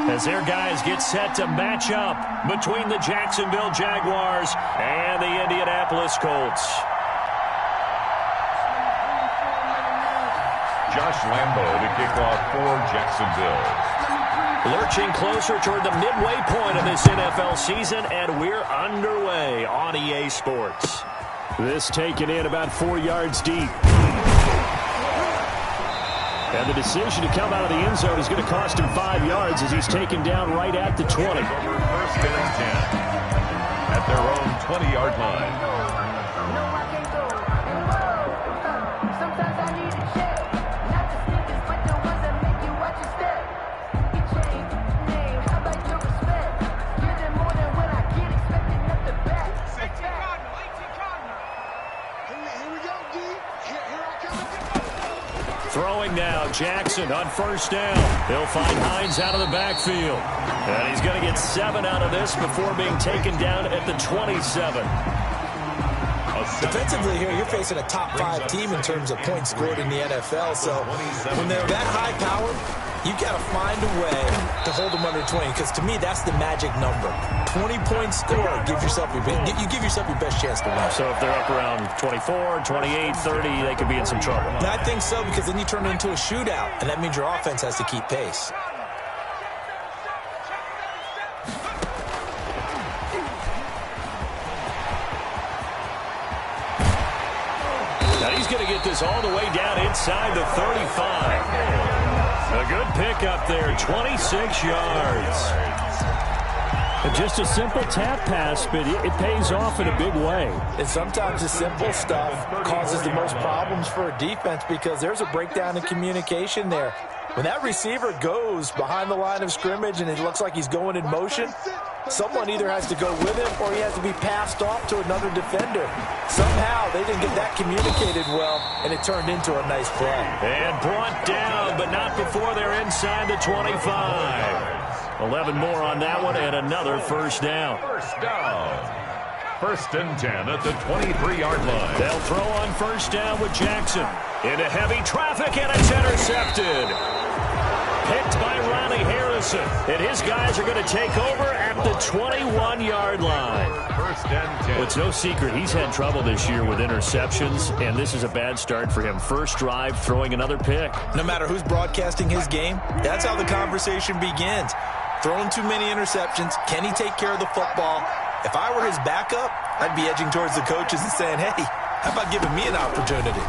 as their guys get set to match up between the Jacksonville Jaguars and the Indianapolis Colts. Josh Lambo to kick off for Jacksonville. Lurching closer toward the midway point of this NFL season, and we're underway on EA Sports. This taken in about 4 yards deep. And the decision to come out of the end zone is going to cost him 5 yards as he's taken down right at the 20. First and 10 at their own 20-yard line. Throwing now, Jackson on first down. He'll find Hines out of the backfield. And he's going to get 7 out of this before being taken down at the 27. Defensively here, you're facing a top-5 team in terms of points scored in the NFL. So when they're that high-powered, you've got to find a way to hold them under 20, because to me, that's the magic number. 20 points scored, you give yourself your best chance to win. So if they're up around 24, 28, 30, they could be in some trouble. And I think so, because then you turn it into a shootout, and that means your offense has to keep pace. Now he's going to get this all the way down inside the 35. A good pickup there, 26 yards. Just a simple tap pass, but it pays off in a big way. And sometimes the simple stuff causes the most problems for a defense, because there's a breakdown in communication there. When that receiver goes behind the line of scrimmage and it looks like he's going in motion, someone either has to go with him or he has to be passed off to another defender. Somehow they didn't get that communicated well, and it turned into a nice play. And brought down, but not before they're inside the 25. 11 more on that one, and another first down. First down. First and 10 at the 23-yard line. They'll throw on first down with Jackson. Into heavy traffic, and it's intercepted. Picked by Ronnie Harrison. And his guys are going to take over at the 21-yard line. First and 10. Well, it's no secret he's had trouble this year with interceptions, and this is a bad start for him. First drive, throwing another pick. No matter who's broadcasting his game, that's how the conversation begins. Throwing too many interceptions. Can he take care of the football? If I were his backup, I'd be edging towards the coaches and saying, hey, how about giving me an opportunity?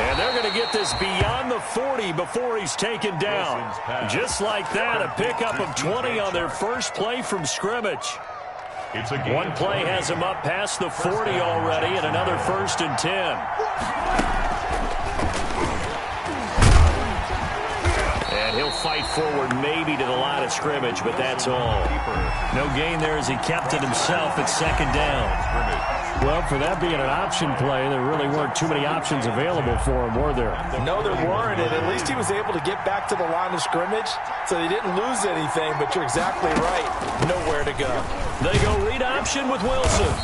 And they're going to get this beyond the 40 before he's taken down. Just like that, a pickup of 20 on their first play from scrimmage. One play has him up past the 40 already, and another first and 10. And he'll fight forward maybe to the line of scrimmage, but that's all. No gain there as he kept it himself at second down. Well, for that being an option play, there really weren't too many options available for him, were there? No, there weren't, and at least he was able to get back to the line of scrimmage, so he didn't lose anything, but you're exactly right. Nowhere to go. They go read option with Wilson.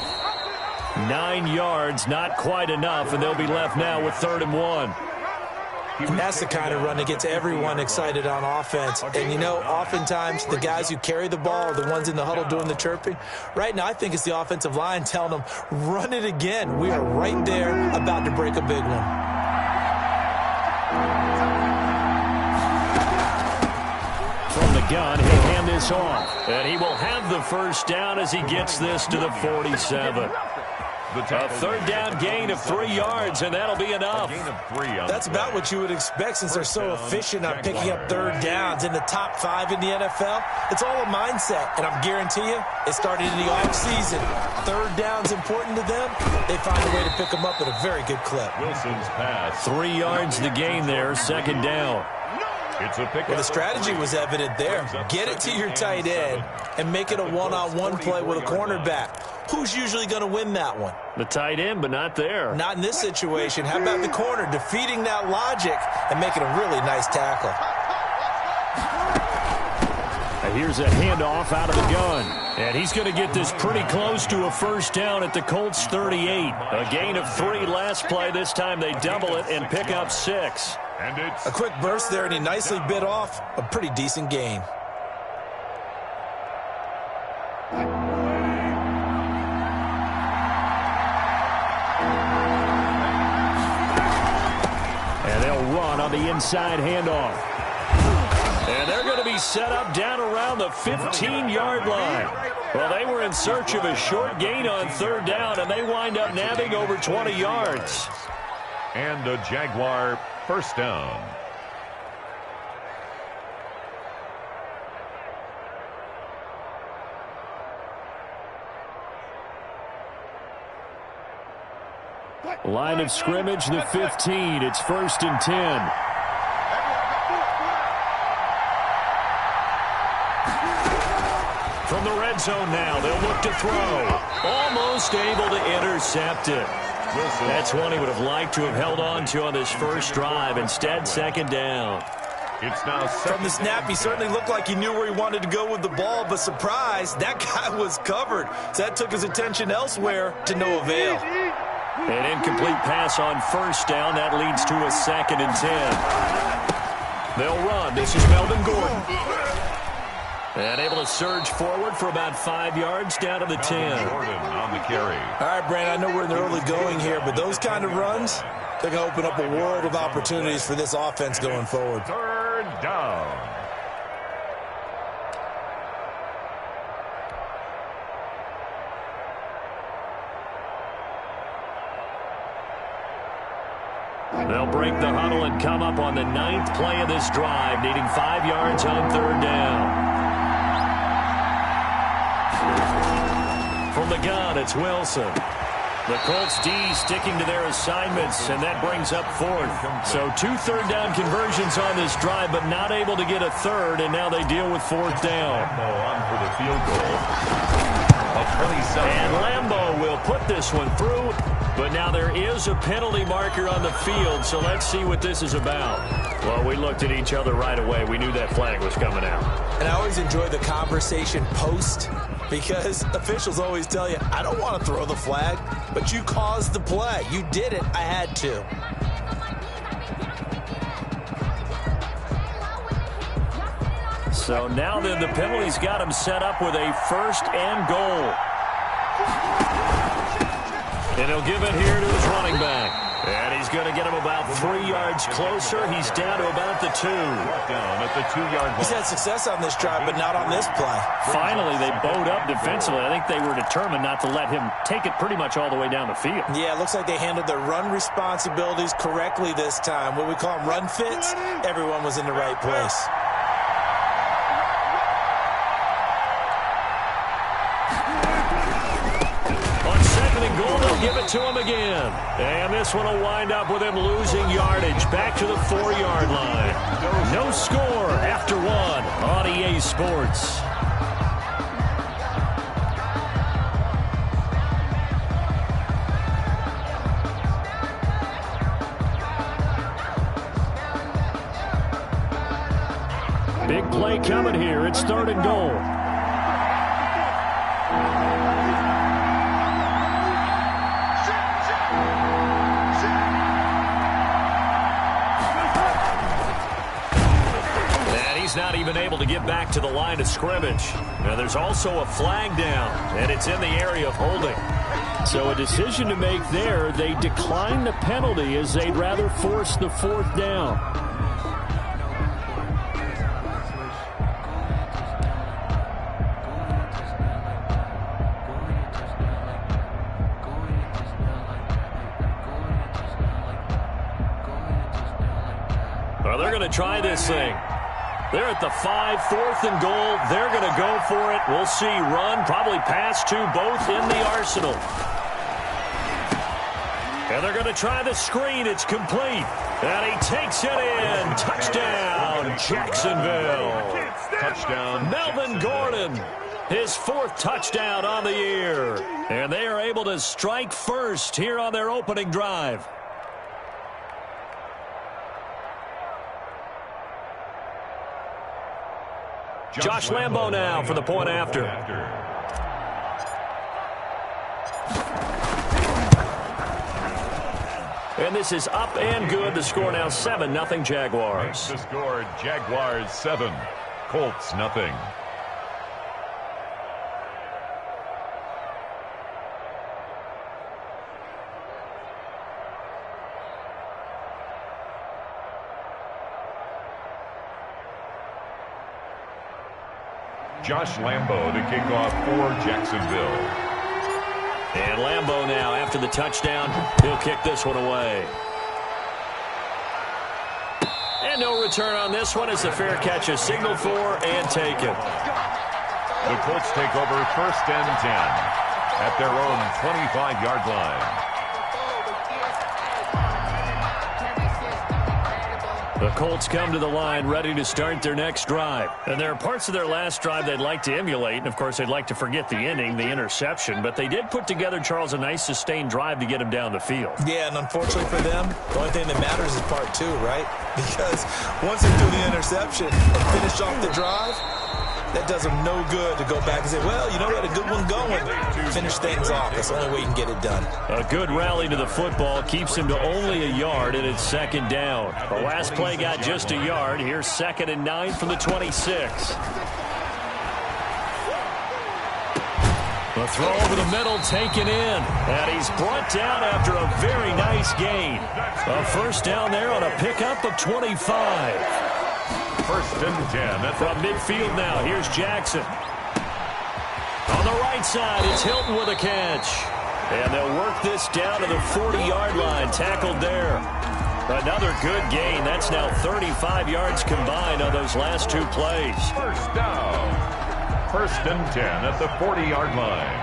9 yards, not quite enough, and they'll be left now with 3rd and 1. And that's the kind of run that gets everyone excited on offense. And, you know, oftentimes the guys who carry the ball are the ones in the huddle doing the chirping. Right now, I think it's the offensive line telling them, run it again. We are right there about to break a big one. From the gun, he'll hand this off. And he will have the first down as he gets this to the 47. A 3rd down gain of 3 yards, and that'll be enough. That's about what you would expect, since they're so efficient on picking up 3rd downs in the top 5 in the NFL. It's all a mindset, and I'm guarantee you, it started in the offseason. 3rd down's important to them. They find a way to pick them up at a very good clip. Wilson's pass. 3 yards to gain there, 2nd down. Well, the strategy was evident there. Get it to your tight end and make it a one-on-one play with a cornerback. Who's usually going to win that one? The tight end, but not there. Not in this situation. How about the corner defeating that logic and making a really nice tackle? Here's a handoff out of the gun. And he's going to get this pretty close to a first down at the Colts 38. A gain of 3 last play. This time they double it and pick up 6. And it's A quick burst there, and he nicely bit off a pretty decent gain. And they'll run on the inside handoff. And they're going to be set up down around the 15-yard line. Well, they were in search of a short gain on third down, and they wind up nabbing over 20 yards. And a Jaguar first down. Line of scrimmage, the 15. It's 1st and 10. From the red zone now, they'll look to throw. Almost able to intercept it. That's one he would have liked to have held on to on this first drive. Instead, second down. It's now From the snap, he certainly looked like he knew where he wanted to go with the ball, but surprise, that guy was covered. So that took his attention elsewhere to no avail. An incomplete pass on first down. That leads to a 2nd and 10. They'll run. This is Melvin Gordon. And able to surge forward for about 5 yards down to the 10. Gordon on the carry. All right, Brandon, I know we're in the early going here, but those kind of runs, they're going to open up a world of opportunities for this offense going forward. Third down. They'll break the huddle and come up on the 9th play of this drive, needing 5 yards on third down. From the gun, it's Wilson. The Colts D sticking to their assignments, and that brings up 4th. So 2 third-down conversions on this drive, but not able to get a third, and now they deal with 4th down. On for the field goal. And Lambeau will put this one through, but now there is a penalty marker on the field, so let's see what this is about. Well, we looked at each other right away. We knew that flag was coming out. And I always enjoy the conversation post, because officials always tell you, I don't want to throw the flag, but you caused the play. You did it. I had to. So now then, the penalty's got him set up with a 1st and goal. And he'll give it here to his running back. And he's going to get him about 3 yards closer. He's down to about the 2. Down at the 2-yard line. He's had success on this drive, but not on this play. Finally, they bowed up defensively. I think they were determined not to let him take it pretty much all the way down the field. Yeah, it looks like they handled their run responsibilities correctly this time. What we call them run fits, everyone was in the right place. Give it to him again. And this one will wind up with him losing yardage back to the 4-yard line. No score after 1 on EA Sports. Big play coming here. It's 3rd and goal. He's not even able to get back to the line of scrimmage. Now there's also a flag down, and it's in the area of holding. So a decision to make there. They decline the penalty as they'd rather force the 4th down. Well, they're going to try this thing. They're at the 5, 4th and goal. They're going to go for it. We'll see. Run, probably pass to both in the arsenal. And they're going to try the screen. It's complete. And he takes it in. Touchdown, Jacksonville. Touchdown, Melvin Gordon. His 4th touchdown on the year. And they are able to strike first here on their opening drive. Josh Lambeau now for the point after. And this is up and good. The score now 7-0 Jaguars. The score, Jaguars 7, Colts nothing. Josh Lambo to kick off for Jacksonville. And Lambo now, after the touchdown, he'll kick this one away. And no return on this one as the fair catch is signaled for and taken. The Colts take over 1st and 10 at their own 25-yard line. The Colts come to the line ready to start their next drive. And there are parts of their last drive they'd like to emulate. And, of course, they'd like to forget the ending, the interception. But they did put together, Charles, a nice sustained drive to get him down the field. Yeah, and unfortunately for them, the only thing that matters is part 2, right? Because once they do the interception and finish off the drive, that does them no good to go back and say, well, you know, we had a good one going. Finish things off. That's the only way you can get it done. A good rally to the football keeps him to only a yard, and it's 2nd down. The last play got just a yard. Here's 2nd and 9 from the 26. The throw over the middle taken in. And he's brought down after a very nice gain. A 1st down there on a pickup of 25. 1st and 10. From midfield now, here's Jackson. On the right side, it's Hilton with a catch. And they'll work this down to the 40-yard line, tackled there. Another good gain. That's now 35 yards combined on those last 2 plays. 1st down. 1st and 10 at the 40-yard line.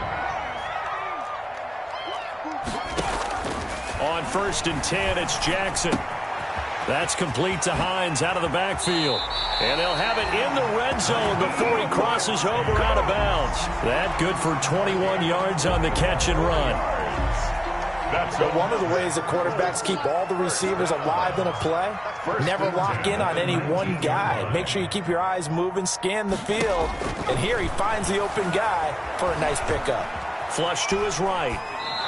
On 1st and 10, it's Jackson. That's complete to Hines out of the backfield. And they'll have it in the red zone before he crosses over out of bounds. That good for 21 yards on the catch and run. But one of the ways that quarterbacks keep all the receivers alive in a play, never lock in on any one guy. Make sure you keep your eyes moving, scan the field. And here he finds the open guy for a nice pickup. Flush to his right.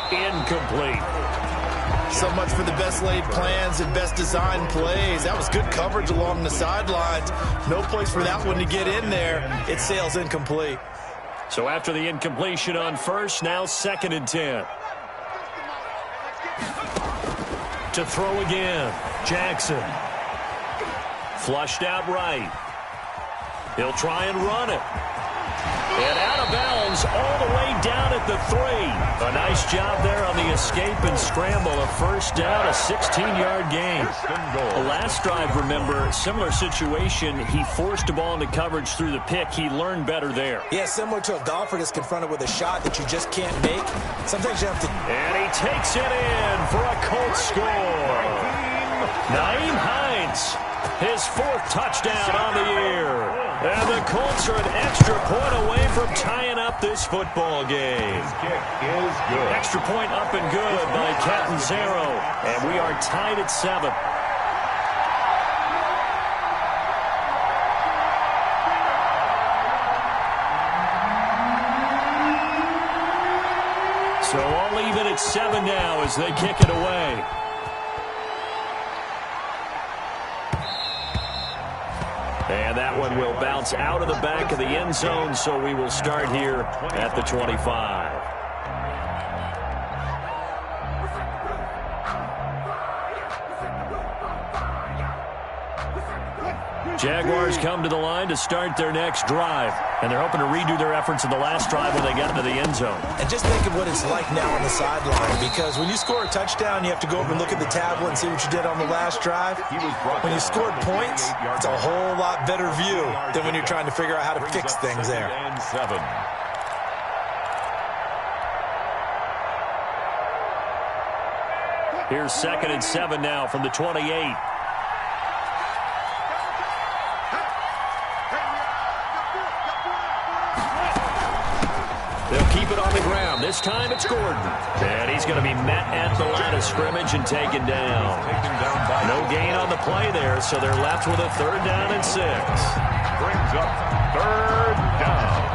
Incomplete. So much for the best laid plans and best designed plays. That was good coverage along the sidelines. No place for that one to get in there. It sails incomplete. So after the incompletion on 1st, now 2nd and 10. To throw again, Jackson. Flushed out right. He'll try and run it. And out of bounds all the way down at the 3. A nice job there on the escape and scramble. A 1st down, a 16-yard gain. The last drive, remember, similar situation. He forced a ball into coverage through the pick. He learned better there. Yeah, similar to a golfer that's confronted with a shot that you just can't make. Sometimes you have to... And he takes it in for a Colts score. Nyheim Hines, his 4th touchdown on the year. And the Colts are an extra point away from tying up this football game. His kick is good. Extra point up and good by Catanzaro. And we are tied at 7. So all even at 7 now as they kick it away. And that one will bounce out of the back of the end zone, so we will start here at the 25. Jaguars come to the line to start their next drive. And they're hoping to redo their efforts in the last drive when they got into the end zone. And just think of what it's like now on the sideline, because when you score a touchdown, you have to go over and look at the tablet and see what you did on the last drive. When you scored points, it's a whole lot better view than when you're trying to figure out how to fix things there. Here's 2nd and 7 now from the 28. They'll keep it on the ground. This time it's Gordon. And he's going to be met at the line of scrimmage and taken down. No gain on the play there, so they're left with a 3rd down and 6. Brings up 3rd down.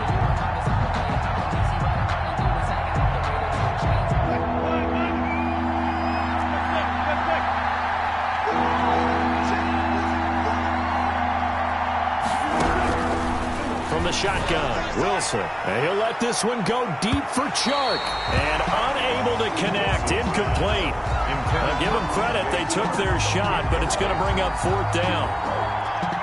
from the shotgun. Wilson. And he'll let this one go deep for Chark. And unable to connect. Incomplete. Give them credit. They took their shot, but it's going to bring up fourth down.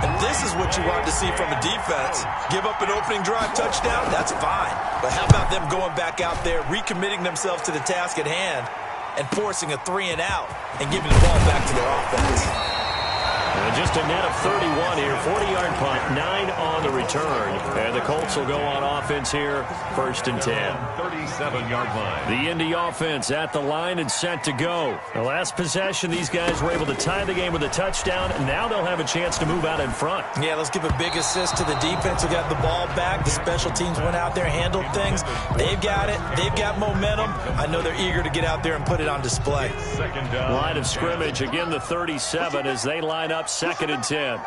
And this is what you want to see from a defense. Give up an opening drive touchdown, that's fine. But how about them going back out there, recommitting themselves to the task at hand, and forcing a 3-and-out and giving the ball back to their offense. And just a net of 31 here. 40-yard punt, 9 on the return. And the Colts will go on offense here, 1st and 10. 37-yard line. The Indy offense at the line and set to go. The last possession, these guys were able to tie the game with a touchdown, and now they'll have a chance to move out in front. Yeah, let's give a big assist to the defense who got the ball back. The special teams went out there, handled things. They've got it. They've got momentum. I know they're eager to get out there and put it on display. Second down. Line of scrimmage, again the 37 as they line up 2nd and 10.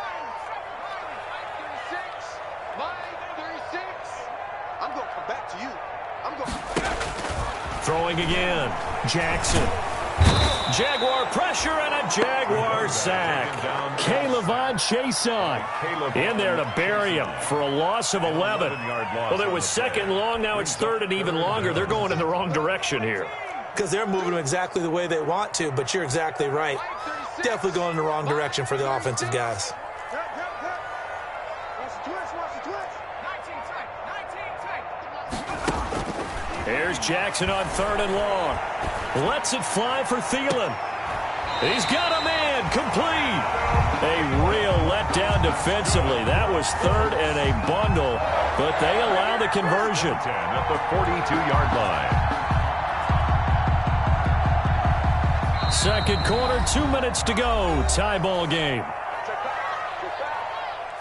Throwing again. Jackson. Jaguar pressure and a Jaguar sack. K'Lavon Chaisson in there to bury him for a loss of 11. Well, it was 2nd long. Now it's 3rd and even longer. They're going in the wrong direction here. Because they're moving them exactly the way they want to, but you're exactly right. Definitely going in the wrong direction for the offensive guys. Here's Jackson on 3rd and long. Lets it fly for Thielen. He's got a man complete. A real letdown defensively. That was 3rd and a bundle, but they allow the conversion. At the 42-yard line. Second quarter, 2 minutes to go. Tie ball game.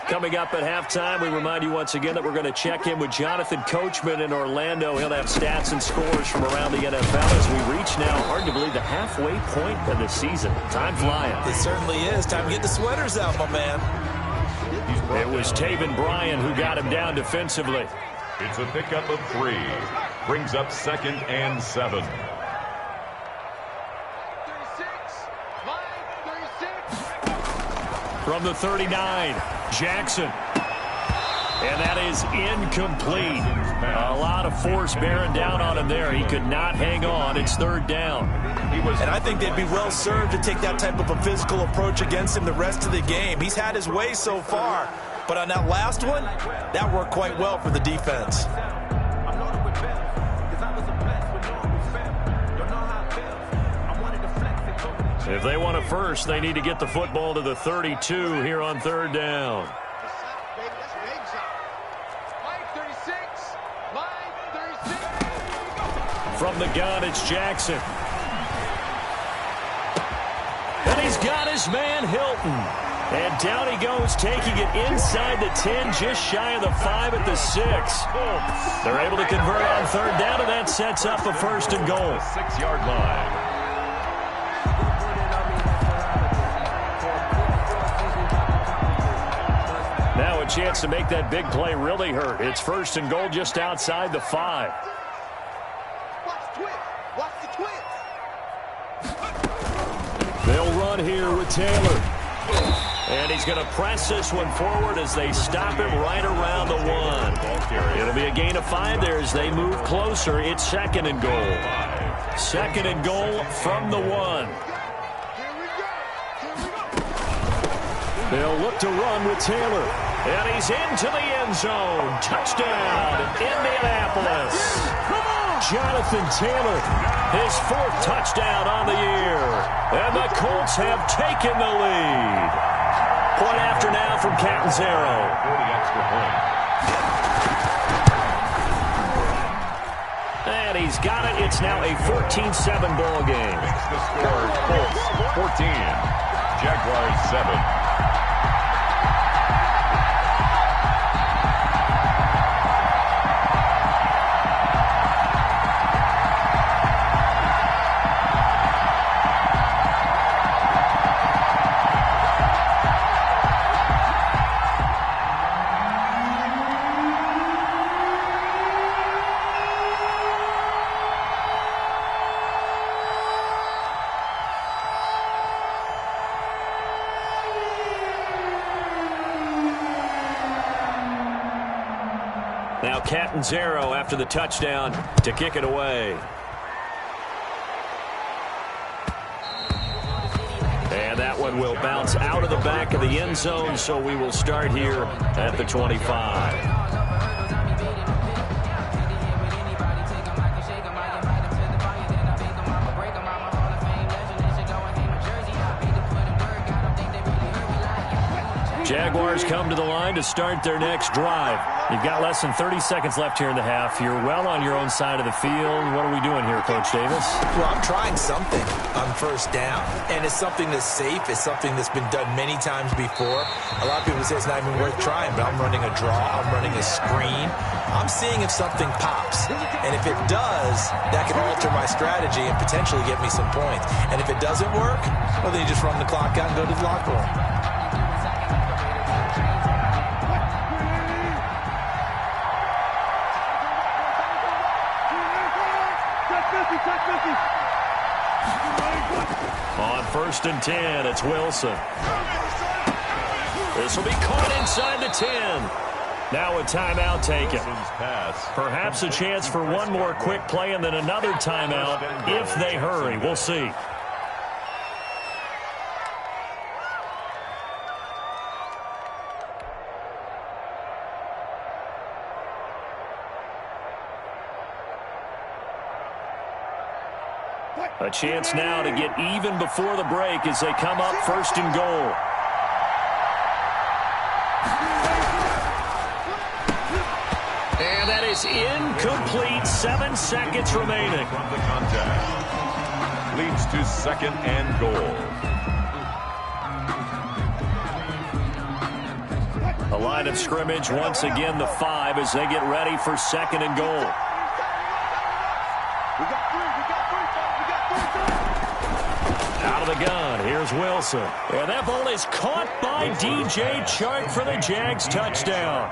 Coming up at halftime, we remind you once again that we're going to check in with Jonathan Coachman in Orlando. He'll have stats and scores from around the NFL as we reach now, hard to believe, the halfway point of the season. Time flying. It certainly is. Time to get the sweaters out, my man. It was Taven Bryan who got him down defensively. It's a pickup of 3. Brings up 2nd and 7. From the 39, Jackson. And that is incomplete. A lot of force bearing down on him there. He could not hang on. It's 3rd down. And I think they'd be well served to take that type of a physical approach against him the rest of the game. He's had his way so far. But on that last one, that worked quite well for the defense. If they want a first, they need to get the football to the 32 here on 3rd down. From the gun, it's Jackson. And he's got his man, Hilton. And down he goes, taking it inside the 10, just shy of the 5 at the 6. They're able to convert on 3rd down, and that sets up a 1st and goal. 6-yard line. Now a chance to make that big play really hurt. It's 1st and goal just outside the 5. They'll run here with Taylor. And he's going to press this one forward as they stop him right around the 1. It'll be a gain of 5 there as they move closer. It's 2nd and goal. 2nd and goal from the 1. They'll look to run with Taylor. And he's into the end zone. Touchdown, Indianapolis. Jonathan Taylor, his 4th touchdown on the year. And the Colts have taken the lead. Point after now from Catanzaro. 40 extra point. And he's got it. It's now a 14-7 ball game. The score, Colts 14. Jaguars 7. Now Catanzaro after the touchdown to kick it away. And that one will bounce out of the back of the end zone, so we will start here at the 25. Jaguars come to the line to start their next drive. You've got less than 30 seconds left here in the half. You're well on your own side of the field. What are we doing here, Coach Davis? Well, I'm trying something on first down, and it's something that's safe. It's something that's been done many times before. A lot of people say it's not even worth trying, but I'm running a draw. I'm running a screen. I'm seeing if something pops, and if it does, that can alter my strategy and potentially get me some points. And if it doesn't work, well, then you just run the clock out and go to the locker room. On 1st and 10, it's Wilson. This will be caught inside the 10. Now a timeout taken. Perhaps a chance for one more quick play and then another timeout if they hurry. We'll see. A chance now to get even before the break as they come up 1st and goal. And that is incomplete. 7 seconds remaining. From the contact. Leads to 2nd and goal. A line of scrimmage once again the 5 as they get ready for 2nd and goal. Out of the gun, here's Wilson. And that ball is caught by DJ Chark for the Jags touchdown.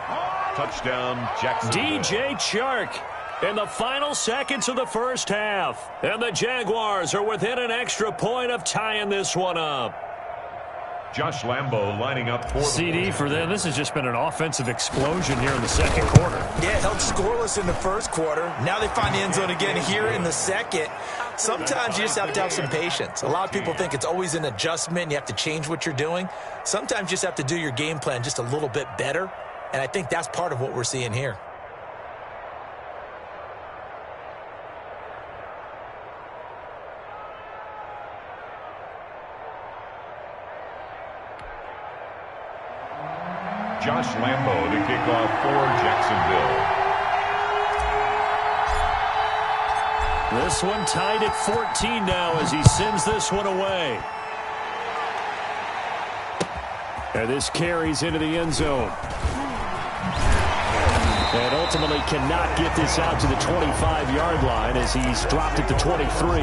Touchdown, Jacksonville. DJ Chark in the final seconds of the first half. And the Jaguars are within an extra point of tying this one up. Josh Lambo lining up for CD for them. This has just been an offensive explosion here in the second quarter. Yeah, held scoreless in the first quarter. Now they find the end zone again here in the second. Sometimes you just have to have some patience. A lot of people think it's always an adjustment. You have to change what you're doing. Sometimes you just have to do your game plan just a little bit better. And I think that's part of what we're seeing here. Josh Lambo to kick off for Jacksonville. This one tied at 14 now as he sends this one away. And this carries into the end zone. And ultimately cannot get this out to the 25-yard line as he's dropped at the 23.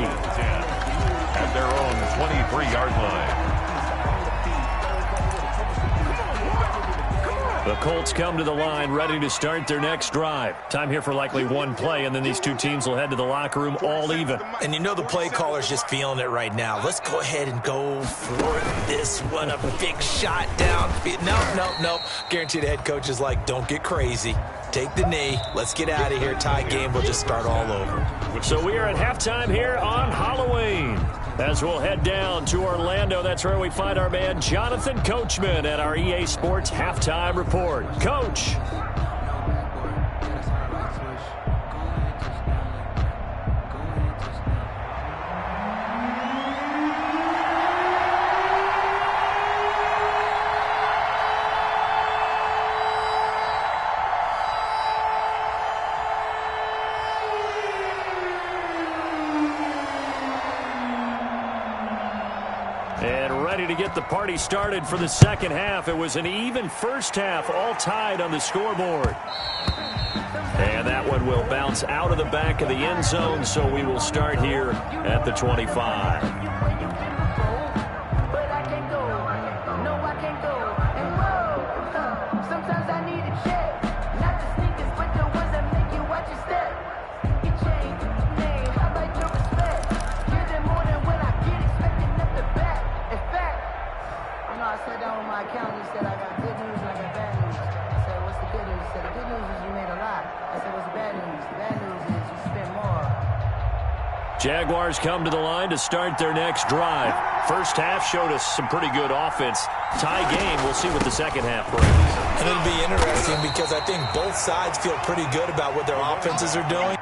At their own 23-yard line. The Colts come to the line ready to start their next drive. Time here for likely one play, and then these two teams will head to the locker room all even. And you know the play caller's just feeling it right now. Let's go ahead and go for this one. A big shot down. Nope. Guarantee the head coach is like, don't get crazy. Take the knee. Let's get out of here. Tie game. We'll just start all over. So we are at halftime here on Halloween. As we'll head down to Orlando, that's where we find our man Jonathan Coachman at our EA Sports Halftime Report. Coach. To get the party started for the second half. It was an even first half, all tied on the scoreboard. And that one will bounce out of the back of the end zone, so we will start here at the 25. Accountant said I got good news and I got bad news. I said, what's the good news? He said, the good news is you made a lot. Jaguars come to the line to start their next drive. First half showed us some pretty good offense. Tie game. We'll see what the second half brings. And it'll be interesting because I think both sides feel pretty good about what their offenses are doing.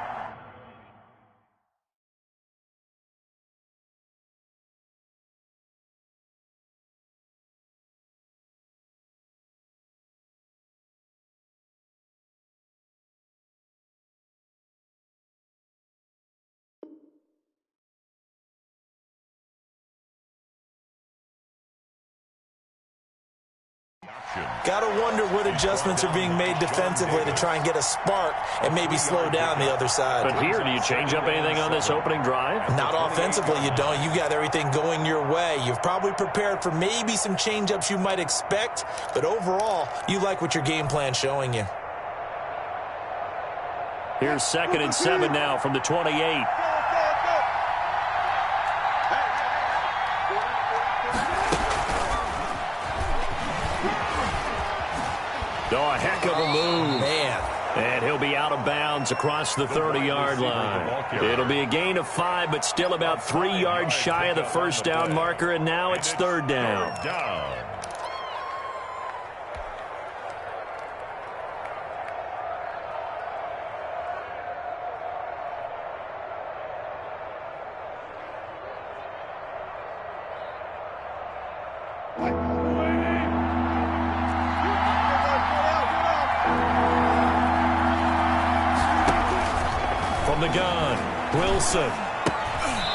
Got to wonder what adjustments are being made defensively to try and get a spark and maybe slow down the other side. But here, do you change up anything on this opening drive? Not offensively, you don't. You got everything going your way. You've probably prepared for maybe some change-ups you might expect, but overall, you like what your game plan's showing you. Here's 2nd and 7 now from the 28. Oh, a heck of a move. Man. And he'll be out of bounds across the 30-yard line. It'll be a gain of 5, but still about 3 yards shy of the first down marker, and now it's 3rd down. From the gun, Wilson.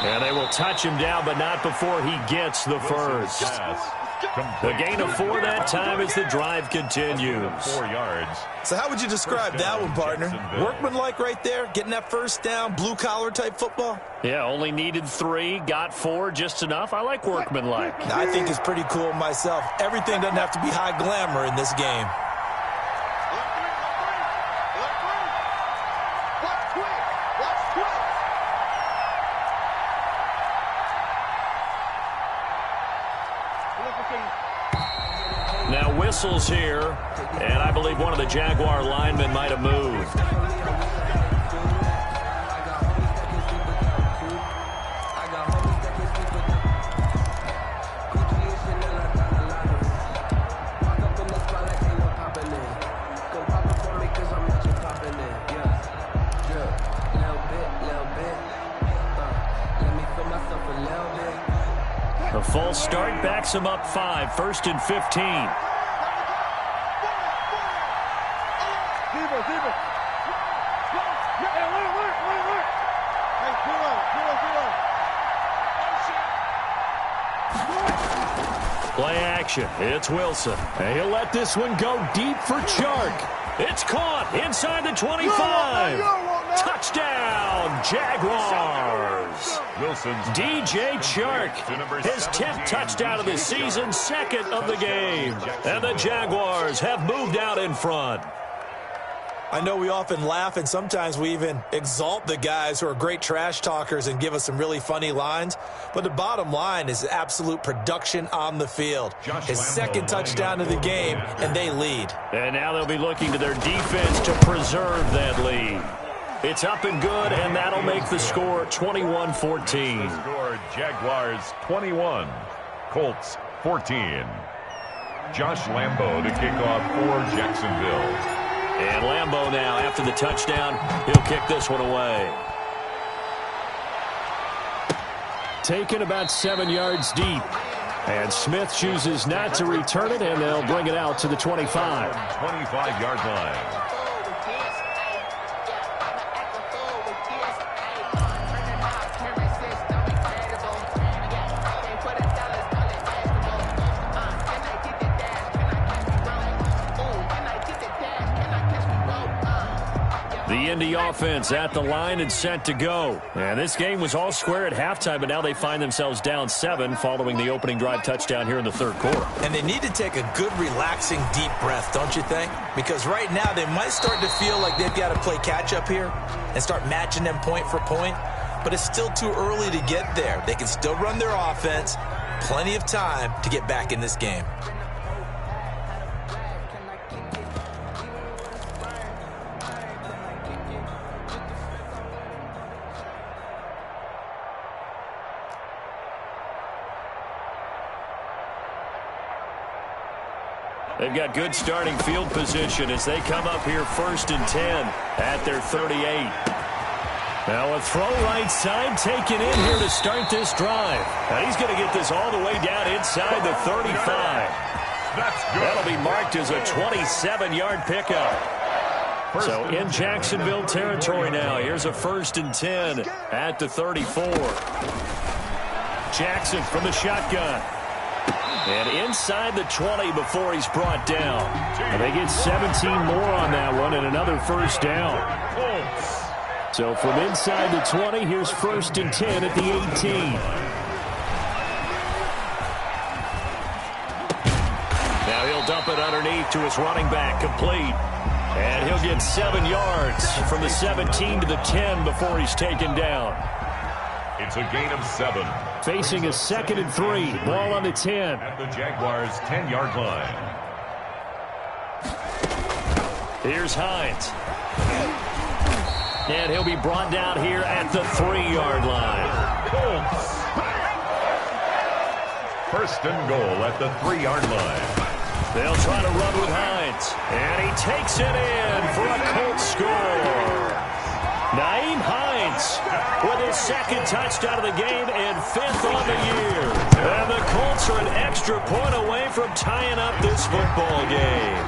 And they will touch him down, but not before he gets the first. The gain of 4 that time as the drive continues. 4 yards. So how would you describe that one, partner? Workmanlike right there, getting that first down, blue-collar type football? Yeah, only needed 3, got 4, just enough. I like workmanlike. I think it's pretty cool myself. Everything doesn't have to be high glamour in this game. Now whistles here, and I believe one of the Jaguar linemen might have moved. A false start backs him up 5, 1st and 15. Play action. It's Wilson. And he'll let this one go deep for Chark. It's caught inside the 25. Touchdown, Jaguars. Wilson's DJ Chark, his 10th touchdown of the season, 2nd of the game. And the Jaguars have moved out in front. I know we often laugh and sometimes we even exalt the guys who are great trash talkers and give us some really funny lines. But the bottom line is absolute production on the field. His 2nd touchdown of the game, and they lead. And now they'll be looking to their defense to preserve that lead. It's up and good, and that'll make the score 21-14. Score Jaguars 21, Colts 14. Josh Lambo to kick off for Jacksonville. And Lambo now, after the touchdown, he'll kick this one away. Taken about 7 yards deep. And Smith chooses not to return it, and they'll bring it out to the 25. 25-yard line. The Indy offense at the line and set to go. And this game was all square at halftime, but now they find themselves down 7 following the opening drive touchdown here in the 3rd quarter. And they need to take a good, relaxing, deep breath, don't you think? Because right now they might start to feel like they've got to play catch-up here and start matching them point for point. But it's still too early to get there. They can still run their offense. Plenty of time to get back in this game. They've got good starting field position as they come up here 1st and 10 at their 38. Now a throw right side taken in here to start this drive. And he's going to get this all the way down inside the 35. That'll be marked as a 27-yard pickup. So in Jacksonville territory now. Here's a 1st and 10 at the 34. Jackson from the shotgun. And inside the 20 before he's brought down. And they get 17 more on that one and another 1st down. So from inside the 20, here's 1st and 10 at the 18. Now he'll dump it underneath to his running back, complete. And he'll get 7 yards from the 17 to the 10 before he's taken down. It's a gain of 7. Facing a 2nd and 3. Ball on the 10. At the Jaguars' 10-yard line. Here's Hines. And he'll be brought down here at the 3-yard line. 1st and goal at the 3-yard line. They'll try to run with Hines. And he takes it in for a Colts score. Nyheim Hines with his 2nd touchdown of the game and 5th on the year. And the Colts are an extra point away from tying up this football game.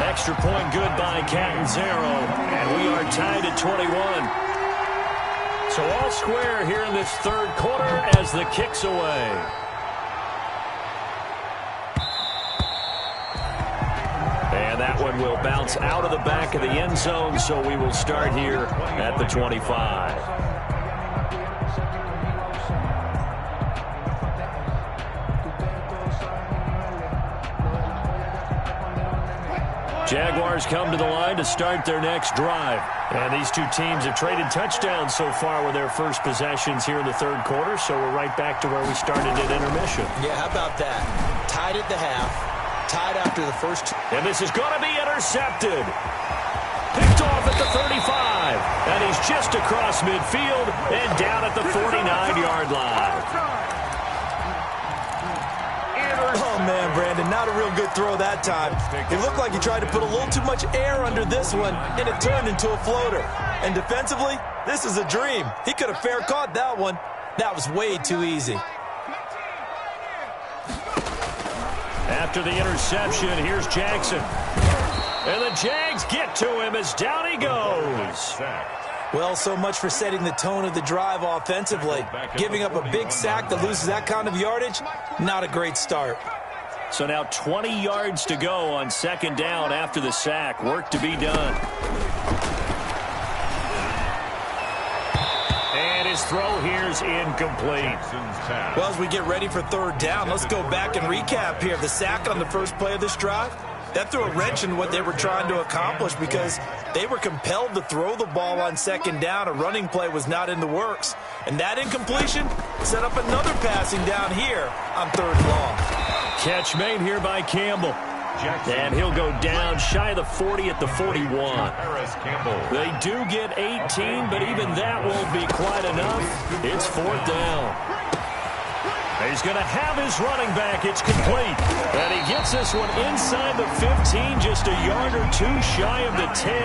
Extra point good by Catanzaro. And we are tied at 21. So all square here in this 3rd quarter as the kick's away. And that one will bounce out of the back of the end zone, so we will start here at the 25. Jaguars come to the line to start their next drive. And these two teams have traded touchdowns so far with their first possessions here in the 3rd quarter, so we're right back to where we started at intermission. Yeah, how about that? Tied at the half. Tied after the first. And this is going to be intercepted. Picked off at the 35. And he's just across midfield and down at the 49-yard line. Oh, man, Brandon, not a real good throw that time. It looked like he tried to put a little too much air under this one, and it turned into a floater. And defensively, this is a dream. He could have fair caught that one. That was way too easy. After the interception, here's Jackson. And the Jags get to him as down he goes. Well, so much for setting the tone of the drive offensively. Giving up a big sack that loses that kind of yardage, not a great start. So now 20 yards to go on 2nd down after the sack. Work to be done. And his throw here's incomplete. Well, as we get ready for 3rd down, let's go back and recap here. The sack on the first play of this drive, that threw a wrench in what they were trying to accomplish because they were compelled to throw the ball on 2nd down. A running play was not in the works. And that incompletion set up another passing down here on 3rd and long. Catch made here by Campbell. And he'll go down shy of the 40 at the 41. They do get 18, but even that won't be quite enough. It's 4th down. He's going to have his running back. It's complete. And he gets this one inside the 15, just a yard or 2 shy of the 10.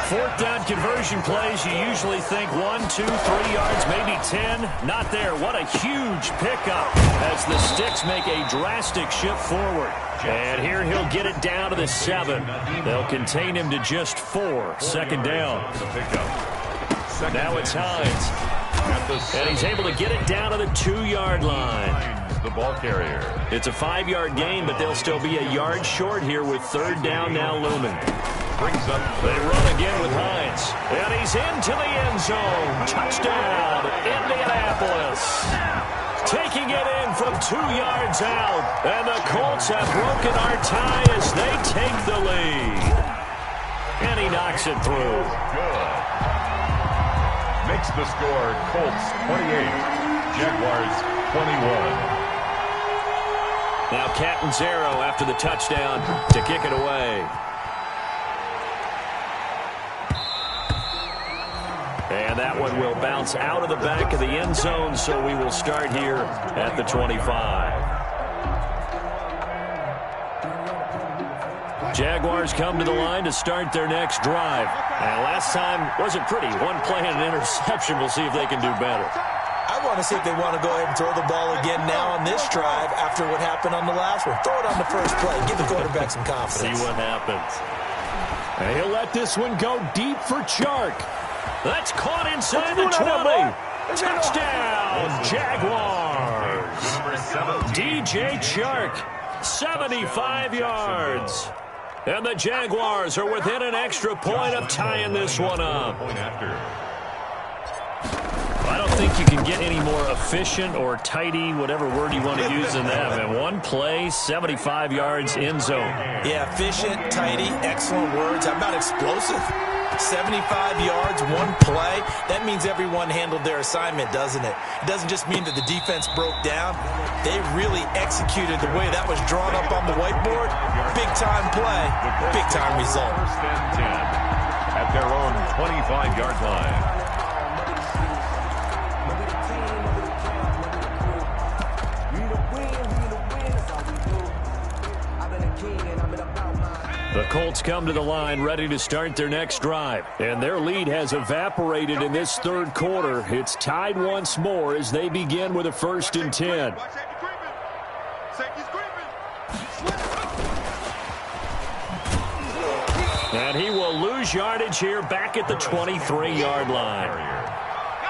4th down conversion plays, you usually think 1, 2, 3 yards, maybe 10. Not there. What a huge pickup as the Sticks make a drastic shift forward. And here he'll get it down to the 7. They'll contain him to just 4. 2nd down. Now it's Hines. And he's able to get it down to the 2-yard line. The ball carrier. It's a 5-yard gain, but they'll still be a yard short here with 3rd down now looming. Brings up. They run again with Hines. And he's into the end zone. Touchdown, Indianapolis. Taking it in from 2 yards out. And the Colts have broken our tie as they take the lead. And he knocks it through. Good. Makes the score Colts 28, Jaguars 21. Now Catanzaro after the touchdown to kick it away. And that one will bounce out of the back of the end zone, so we will start here at the 25. Jaguars come to the line to start their next drive. And last time wasn't pretty. One play and an interception. We'll see if they can do better. I want to see if they want to go ahead and throw the ball again now on this drive after what happened on the last one. Throw it on the first play. Give the quarterback some confidence. See what happens. And he'll let this one go deep for Chark. That's caught inside the 20. Touchdown, Jaguars. DJ Chark, 75 yards. And the Jaguars are within an extra point of tying this one up. I don't think you can get any more efficient or tidy, whatever word you want to use in that. Man, one play, 75 yards, end zone. Yeah, efficient, tidy, excellent words. How about explosive? 75 yards, one play. That means everyone handled their assignment, doesn't it? It doesn't just mean that the defense broke down. They really executed the way that was drawn up on the whiteboard. Big-time play, big-time result. First and 10 at their own 25-yard line. The Colts come to the line ready to start their next drive. And their lead has evaporated in this third quarter. It's tied once more as they begin with a 1st and 10. And he will lose yardage here back at the 23-yard line.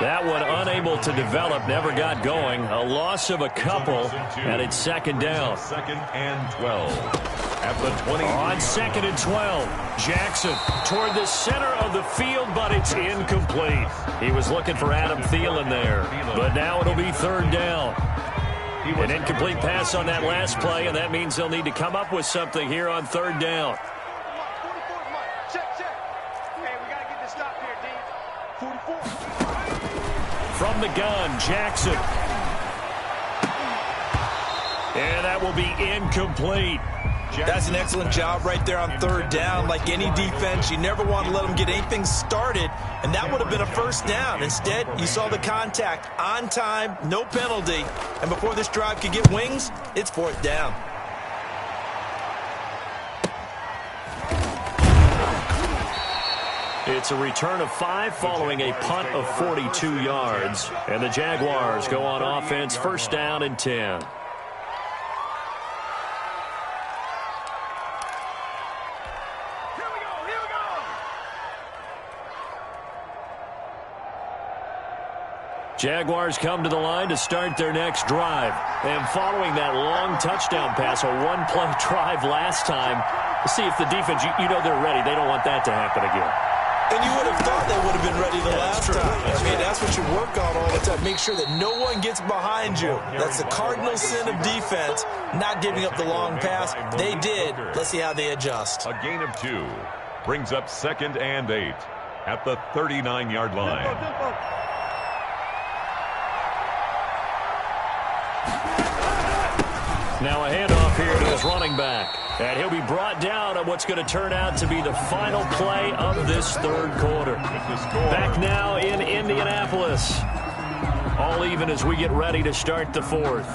That one unable to develop, never got going. A loss of a couple, and it's 2nd down. 2nd and 12. At the 20. On 2nd and 12, Jackson toward the center of the field, but it's incomplete. He was looking for Adam Thielen there, but now it'll be 3rd down. An incomplete pass on that last play, and that means they'll need to come up with something here on 3rd down. From the gun, Jackson. And that will be incomplete. That's an excellent job right there on 3rd down. Like any defense, you never want to let them get anything started, and that would have been a 1st down. Instead, you saw the contact on time, no penalty, and before this drive could get wings, it's 4th down. It's a return of 5 following a punt of 42 yards, and the Jaguars go on offense, 1st down and 10. Jaguars come to the line to start their next drive. And following that long touchdown pass, a one-play drive last time, see if the defense, you know they're ready. They don't want that to happen again. And you would have thought they would have been ready the last time. I mean, that's what you work on all the time. Make sure that no one gets behind you. That's the cardinal sin of defense, not giving up the long pass. They did. Let's see how they adjust. A gain of 2 brings up 2nd and 8 at the 39-yard line. Now a handoff here to his running back. And he'll be brought down on what's going to turn out to be the final play of this third quarter. Back now in Indianapolis. All even as we get ready to start the fourth.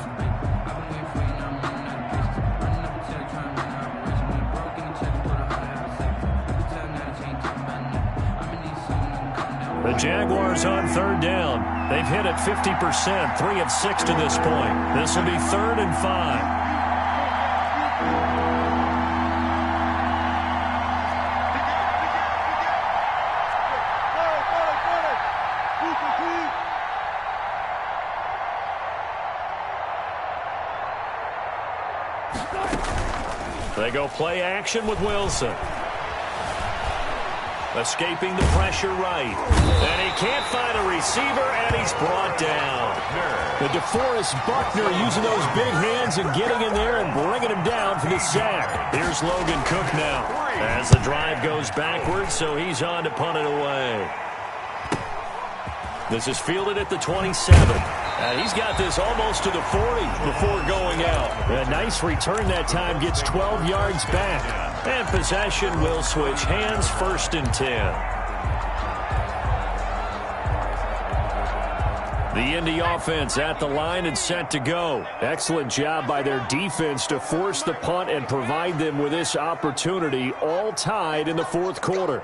The Jaguars on 3rd down. They've hit it 50%, 3 of 6 to this point. This will be 3rd and 5. They go play action with Wilson. Escaping the pressure right. And he can't find a receiver, and he's brought down. The DeForest Buckner using those big hands and getting in there and bringing him down for the sack. Here's Logan Cook now as the drive goes backwards, so he's on to punt it away. This is fielded at the 27. And he's got this almost to the 40 before going out. A nice return that time, gets 12 yards back. And possession will switch hands, 1st and 10. The Indy offense at the line and set to go. Excellent job by their defense to force the punt and provide them with this opportunity, all tied in the fourth quarter.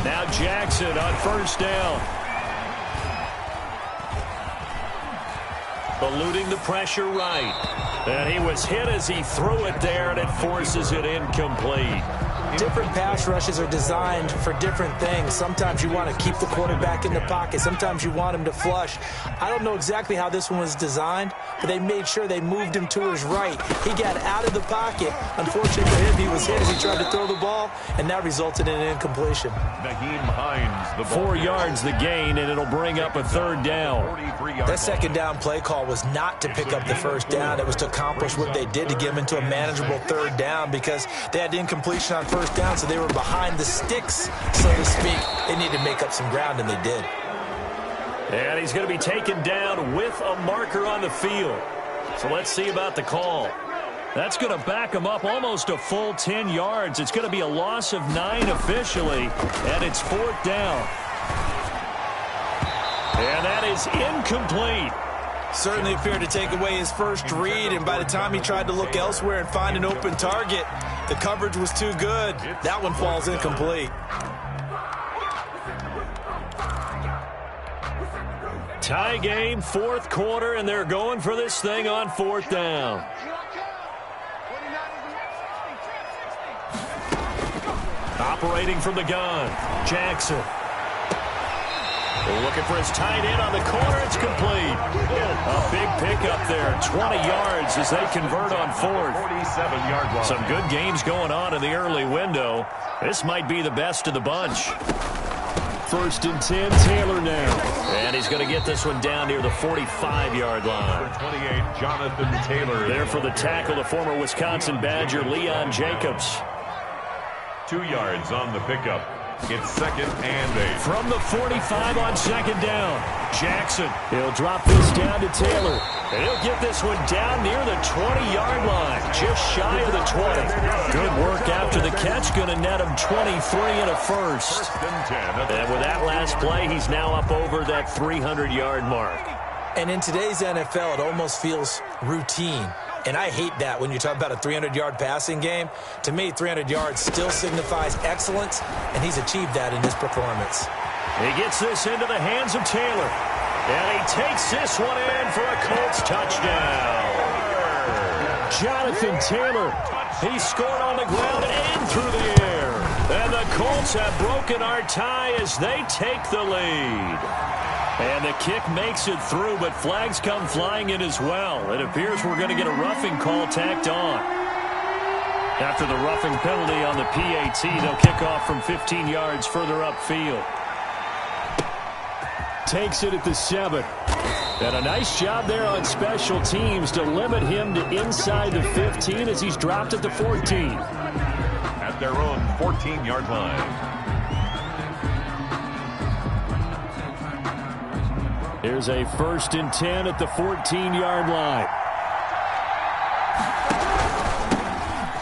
Now Jackson on first down. Eluding the pressure right. And he was hit as he threw it there, and it forces it incomplete. Different pass rushes are designed for different things. Sometimes you want to keep the quarterback in the pocket. Sometimes you want him to flush. I don't know exactly how this one was designed, but they made sure they moved him to his right. He got out of the pocket. Unfortunately for him, he was hit as he tried to throw the ball, and that resulted in an incompletion. Naheem Hines, the 4 yards the gain, and it'll bring up a third down. That second down play call was not to pick up the first down. It was to accomplish what they did, to get him into a manageable third down, because they had incompletion on first down, so they were behind the sticks, so to speak. They needed to make up some ground, and they did. And he's going to be taken down with a marker on the field. So let's see about the call. That's going to back him up almost a full 10 yards. It's going to be a loss of 9 officially, and it's fourth down. And that is incomplete. Certainly appeared to take away his first read, and by the time he tried to look elsewhere and find an open target, the coverage was too good. That one falls incomplete. Tie game, fourth quarter, and they're going for this thing on fourth down. Operating from the gun, Jackson. Looking for his tight end on the corner. It's complete. A big pickup there. 20 yards as they convert on fourth. 47-yard line. Some good games going on in the early window. This might be the best of the bunch. First and 10, Taylor now. And he's going to get this one down near the 45-yard line. For 28, Jonathan Taylor. There for the tackle, the former Wisconsin Badger, Leon Jacobs. 2 yards on the pickup. It's second and 8. From the 45 on second down, Jackson. He'll drop this down to Taylor. And he'll get this one down near the 20-yard line, just shy of the 20. Good work after the catch, going to net him 23 and a first. And with that last play, he's now up over that 300-yard mark. And in today's NFL, it almost feels routine. And I hate that when you talk about a 300-yard passing game. To me, 300 yards still signifies excellence, and he's achieved that in his performance. He gets this into the hands of Taylor. And he takes this one in for a Colts touchdown. Jonathan Taylor, he scored on the ground and through the air. And the Colts have broken our tie as they take the lead. And the kick makes it through, but flags come flying in as well. It appears we're going to get a roughing call tacked on. After the roughing penalty on the PAT, they'll kick off from 15 yards further upfield. Takes it at the 7. And a nice job there on special teams to limit him to inside the 15 as he's dropped at the 14. At their own 14-yard line. Here's a first and 10 at the 14-yard line.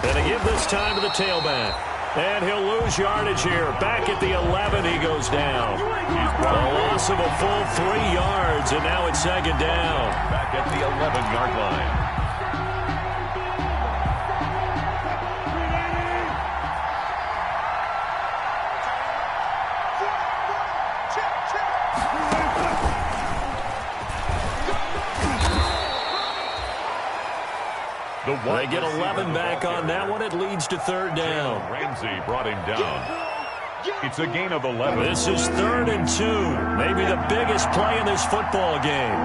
And they give this time to the tailback. And he'll lose yardage here. Back at the 11, he goes down. A loss of a full 3 yards, and now it's second down. Back at the 11-yard line. They get 11 back on that one. It leads to third down. Ramsey brought him down. It's a gain of 11. This is 3rd and 2. Maybe the biggest play in this football game.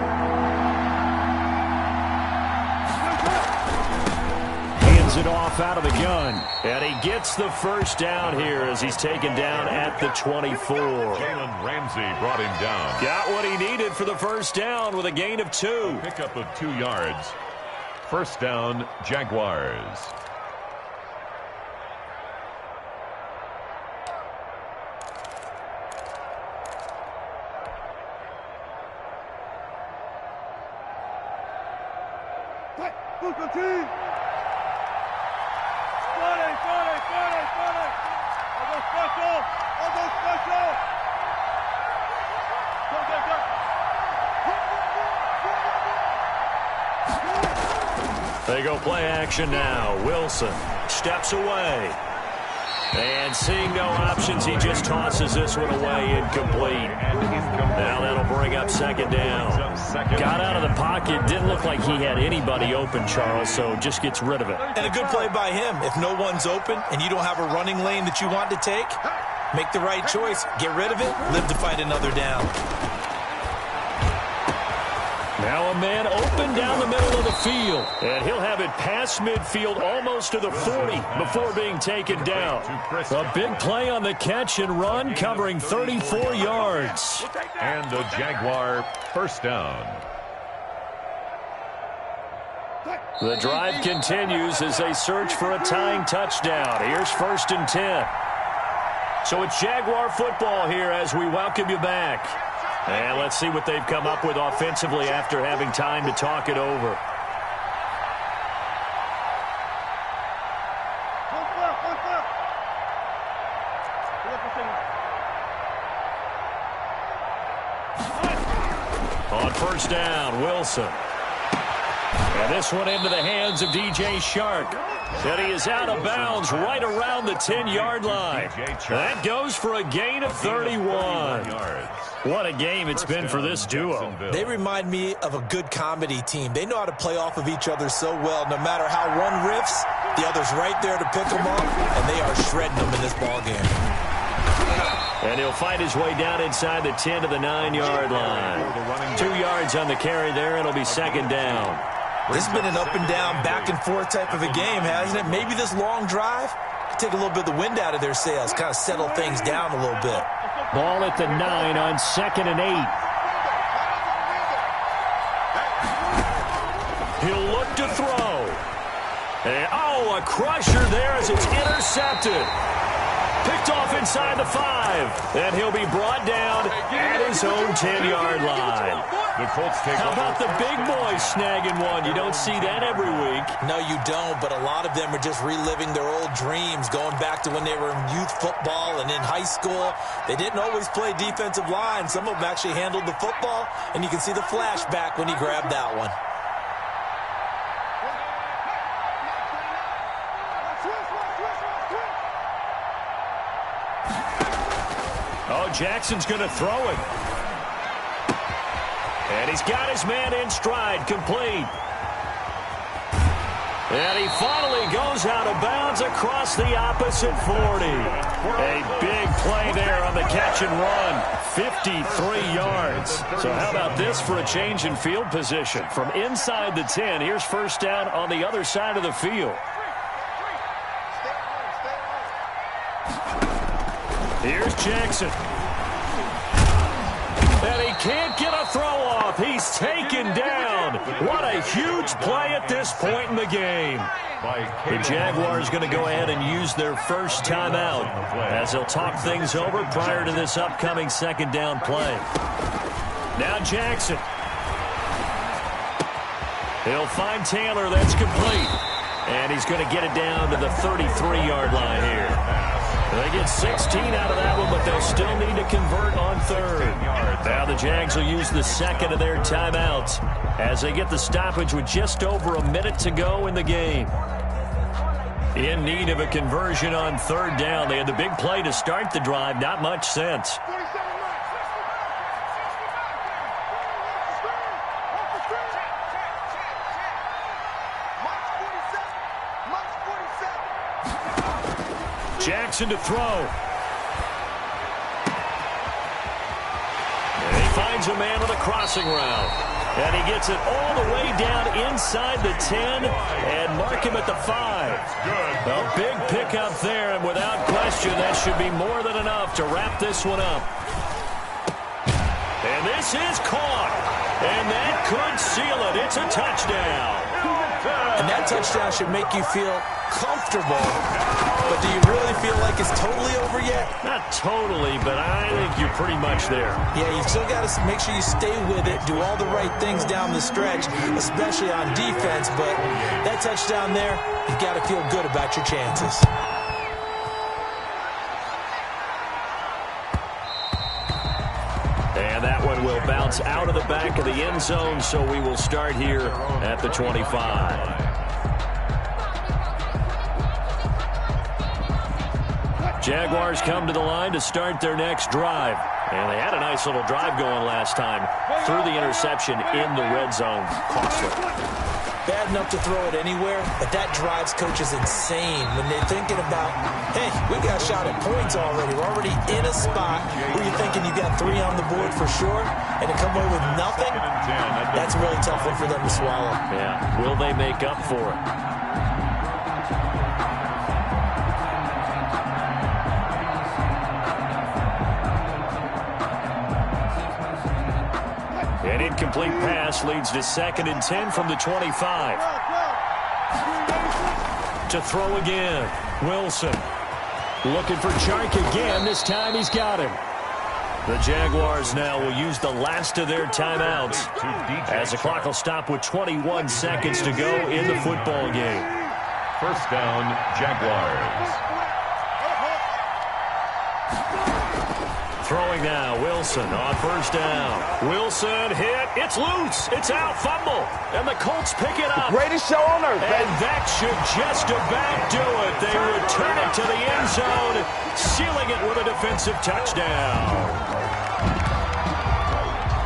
Hands it off out of the gun. And he gets the first down here as he's taken down at the 24. Jalen Ramsey brought him down. Got what he needed for the first down with a gain of 2. A pickup of 2 yards. First down, Jaguars. They go play action now. Wilson steps away. And seeing no options, he just tosses this one away, incomplete. Now that'll bring up second down. Got out of the pocket, didn't look like he had anybody open, Charles, so just gets rid of it. And a good play by him. If no one's open and you don't have a running lane that you want to take, make the right choice. Get rid of it, live to fight another down. Now a man open down the middle of the field. And he'll have it past midfield almost to the 40 before being taken down. A big play on the catch and run covering 34 yards. And the Jaguar first down. The drive continues as they search for a tying touchdown. Here's 1st and 10. So it's Jaguar football here as we welcome you back. And let's see what they've come up with offensively after having time to talk it over. On 1st down, Wilson. And this one into the hands of DJ Shark. And he is out of bounds right around the 10-yard line. That goes for a gain of 31. What a game it's been for this duo. They remind me of a good comedy team. They know how to play off of each other so well. No matter how one riffs, the other's right there to pick them up, and they are shredding them in this ball game. And he'll fight his way down inside the 10 to the 9-yard line. 2 yards on the carry there, and it'll be second down. This has been an up-and-down, back-and-forth type of a game, hasn't it? Maybe this long drive could take a little bit of the wind out of their sails, kind of settle things down a little bit. Ball at the 9 on 2nd and 8. He'll look to throw. And, a crusher there as it's intercepted. Picked off inside the 5. And he'll be brought down at his own 10-yard line. The Colts take How about the big boys snagging one? You don't see that every week. No, you don't, but a lot of them are just reliving their old dreams, going back to when they were in youth football and in high school. They didn't always play defensive line. Some of them actually handled the football, and you can see the flashback when he grabbed that one. Jackson's going to throw it. And he's got his man in stride, complete. And he finally goes out of bounds across the opposite 40. A big play there on the catch and run. 53 yards. So how about this for a change in field position? From inside the 10, here's 1st down on the other side of the field. Here's Jackson. And he can't get a throw off. He's taken down. What a huge play at this point in the game. The Jaguars going to go ahead and use their first timeout as they'll talk things over prior to this upcoming 2nd down play. Now Jackson. He'll find Taylor. That's complete. And he's going to get it down to the 33-yard line here. They get 16 out of that one, but they'll still need to convert on 3rd. Now the Jags will use the 2nd of their timeouts as they get the stoppage with just over a minute to go in the game. In need of a conversion on 3rd down. They had the big play to start the drive. Not much sense. Jackson to throw. And he finds a man on a crossing route. And he gets it all the way down inside the 10 and mark him at the 5. A big pickup there, and without question, that should be more than enough to wrap this one up. And this is caught. And that could seal it. It's a touchdown. And that touchdown should make you feel comfortable. But do you really feel like it's totally over yet? Not totally, but I think you're pretty much there. Yeah, you still got to make sure you stay with it, do all the right things down the stretch, especially on defense. But that touchdown there, you've got to feel good about your chances. And that one will bounce out of the back of the end zone, so we will start here at the 25. Jaguars come to the line to start their next drive. And they had a nice little drive going last time. Threw the interception in the red zone. Costly. Bad enough to throw it anywhere, but that drives coaches insane when they're thinking about, hey, we got a shot at points already. We're already in a spot where you're thinking you got 3 on the board for sure, and to come away with nothing, that's a really tough one for them to swallow. Yeah, will they make up for it? An incomplete pass leads to 2nd and 10 from the 25. To throw again. Wilson. Looking for Chark again. This time he's got him. The Jaguars now will use the last of their timeouts as the clock will stop with 21 seconds to go in the football game. First down, Jaguars. Throwing now, Wilson on first down. Wilson hit. It's loose. It's out. Fumble. And the Colts pick it up. Greatest show on earth. And that should just about do it. They return it to the end zone, sealing it with a defensive touchdown.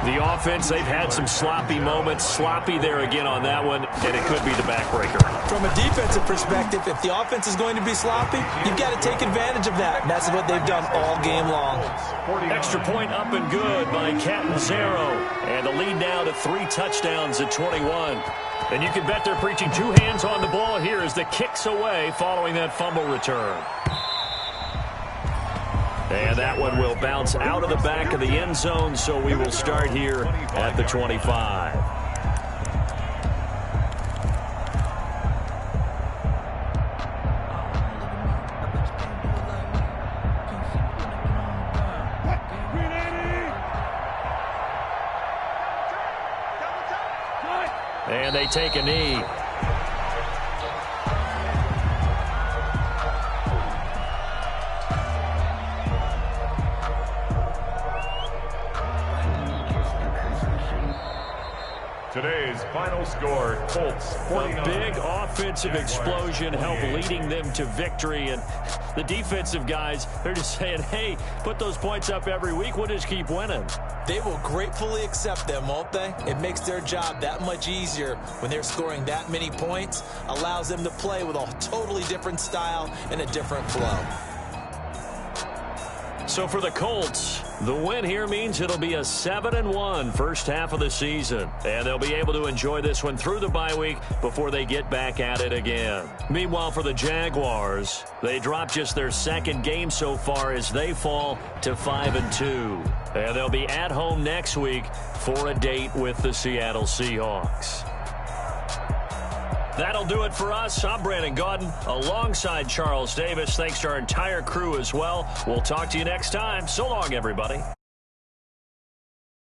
The offense, they've had some sloppy moments. Sloppy there again on that one, and it could be the backbreaker. From a defensive perspective, if the offense is going to be sloppy, you've got to take advantage of that. And that's what they've done all game long. Extra point up and good by Catanzaro. And the lead now to 3 touchdowns at 21. And you can bet they're preaching 2 hands on the ball here as the kick's away following that fumble return. And that one will bounce out of the back of the end zone, so we will start here at the 25. And they take a knee. Today's final score, Colts 49. A big offensive explosion helped leading them to victory. And the defensive guys, they're just saying, hey, put those points up every week. We'll just keep winning. They will gratefully accept them, won't they? It makes their job that much easier when they're scoring that many points. Allows them to play with a totally different style and a different flow. So for the Colts, the win here means it'll be a 7-1 first half of the season. And they'll be able to enjoy this one through the bye week before they get back at it again. Meanwhile, for the Jaguars, they drop just their 2nd game so far as they fall to 5-2. And they'll be at home next week for a date with the Seattle Seahawks. That'll do it for us. I'm Brandon Gaudin alongside Charles Davis. Thanks to our entire crew as well. We'll talk to you next time. So long, everybody.